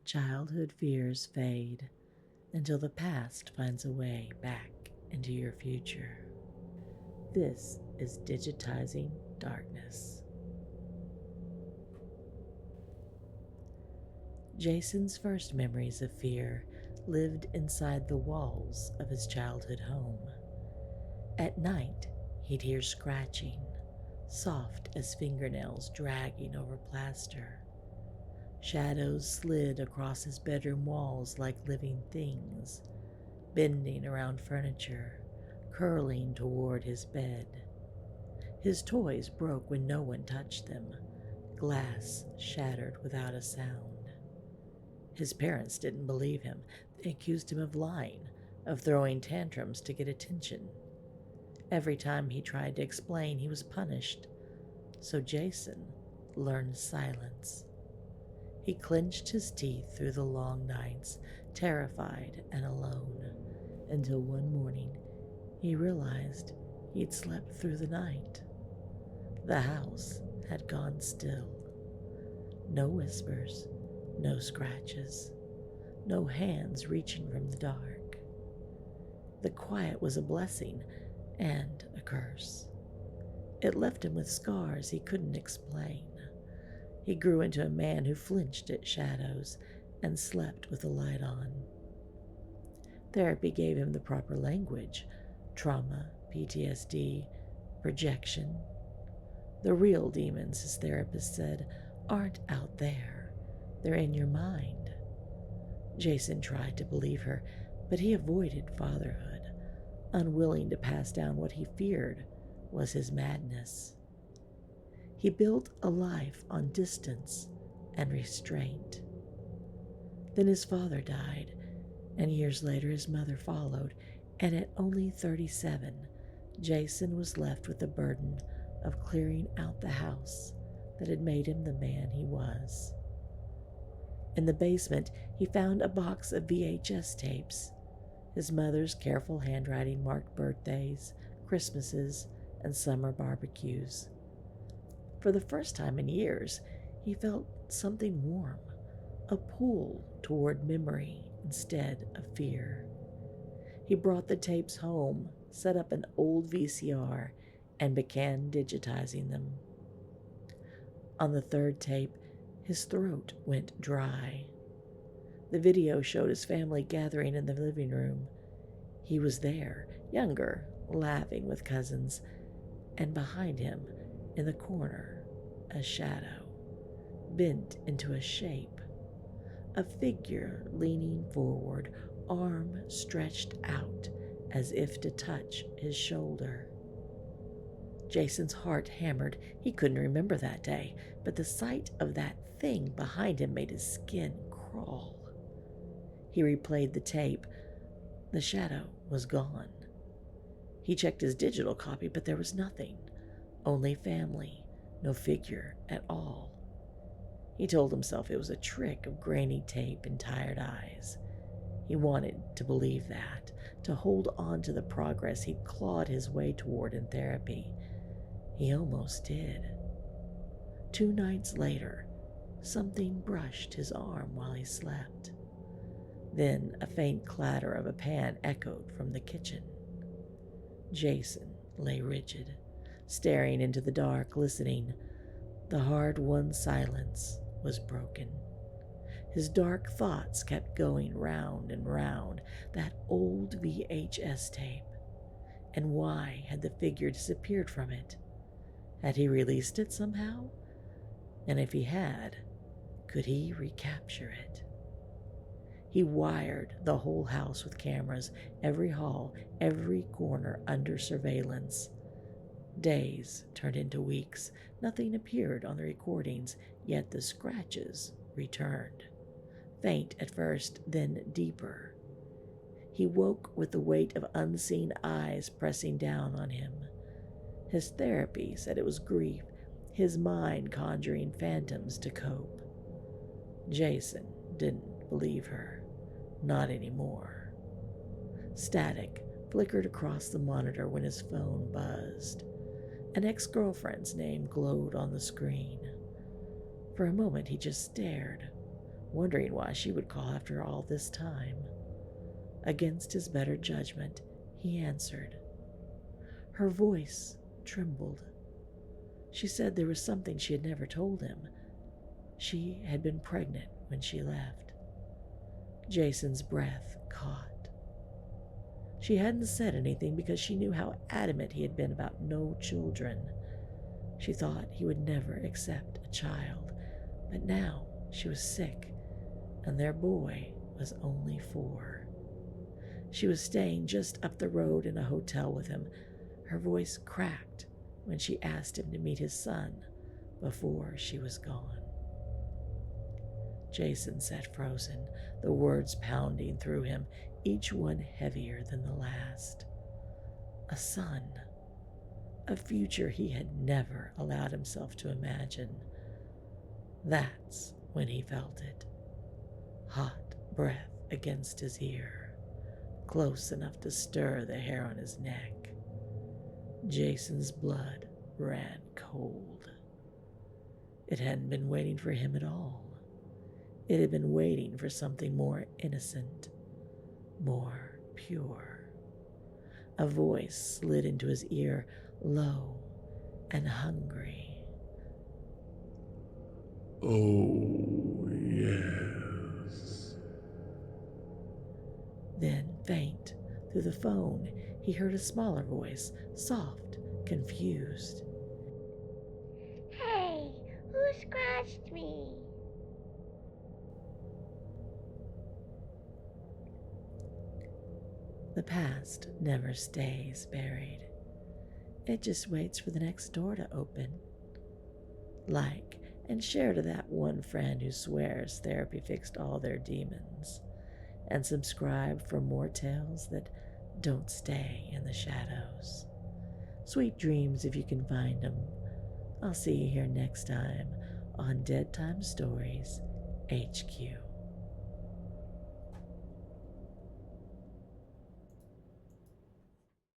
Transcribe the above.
Childhood fears fade until the past finds a way back into your future. This is Digitizing Darkness. Jason's first memories of fear lived inside the walls of his childhood home. At night, he'd hear scratching, soft as fingernails dragging over plaster. Shadows slid across his bedroom walls like living things, bending around furniture, curling toward his bed. His toys broke when no one touched them. Glass shattered without a sound. His parents didn't believe him. They accused him of lying, of throwing tantrums to get attention. Every time he tried to explain, he was punished. So Jason learned silence. He clenched his teeth through the long nights, terrified and alone, until one morning he realized he'd slept through the night. The house had gone still. No whispers, no scratches, no hands reaching from the dark. The quiet was a blessing and a curse. It left him with scars he couldn't explain. He grew into a man who flinched at shadows and slept with the light on. Therapy gave him the proper language: trauma, PTSD, projection. The real demons, his therapist said, aren't out there. They're in your mind. Jason tried to believe her, but he avoided fatherhood, unwilling to pass down what he feared was his madness. He built a life on distance and restraint. Then his father died, and years later his mother followed, and at only 37, Jason was left with the burden of clearing out the house that had made him the man he was. In the basement, he found a box of VHS tapes. His mother's careful handwriting marked birthdays, Christmases, and summer barbecues. For the first time in years, he felt something warm, a pull toward memory instead of fear. He brought the tapes home, set up an old VCR, and began digitizing them. On the third tape, his throat went dry. The video showed his family gathering in the living room. He was there, younger, laughing with cousins, and behind him, in the corner, a shadow, bent into a shape. A figure leaning forward, arm stretched out as if to touch his shoulder. Jason's heart hammered. He couldn't remember that day, but the sight of that thing behind him made his skin crawl. He replayed the tape. The shadow was gone. He checked his digital copy, but there was nothing. Only family, no figure at all. He told himself it was a trick of grainy tape and tired eyes. He wanted to believe that, to hold on to the progress he'd clawed his way toward in therapy. He almost did. 2 nights later, something brushed his arm while he slept. Then a faint clatter of a pan echoed from the kitchen. Jason lay rigid, staring into the dark, listening. The hard-won silence was broken. His dark thoughts kept going round and round, that old VHS tape. And why had the figure disappeared from it? Had he released it somehow? And if he had, could he recapture it? He wired the whole house with cameras, every hall, every corner under surveillance. Days turned into weeks. Nothing appeared on the recordings, yet the scratches returned. Faint at first, then deeper. He woke with the weight of unseen eyes pressing down on him. His therapy said it was grief, his mind conjuring phantoms to cope. Jason didn't believe her. Not anymore. Static flickered across the monitor when his phone buzzed. An ex-girlfriend's name glowed on the screen. For a moment he just stared, wondering why she would call after all this time. Against his better judgment, he answered. Her voice trembled. She said there was something she had never told him. She had been pregnant when she left. Jason's breath caught. She hadn't said anything because she knew how adamant he had been about no children. She thought he would never accept a child, but now she was sick, and their boy was only 4. She was staying just up the road in a hotel with him. Her voice cracked when she asked him to meet his son before she was gone. Jason sat frozen, the words pounding through him, each one heavier than the last. A son, a future he had never allowed himself to imagine. That's when he felt it. Hot breath against his ear, close enough to stir the hair on his neck. Jason's blood ran cold. It hadn't been waiting for him at all. It had been waiting for something more innocent, more pure. A voice slid into his ear, low and hungry. Oh, yes. Then, faint, through the phone, he heard a smaller voice, soft, confused. Hey, who scratched me? The past never stays buried. It just waits for the next door to open. Like and share to that one friend who swears therapy fixed all their demons. And subscribe for more tales that don't stay in the shadows. Sweet dreams if you can find them. I'll see you here next time on Dead Time Stories HQ.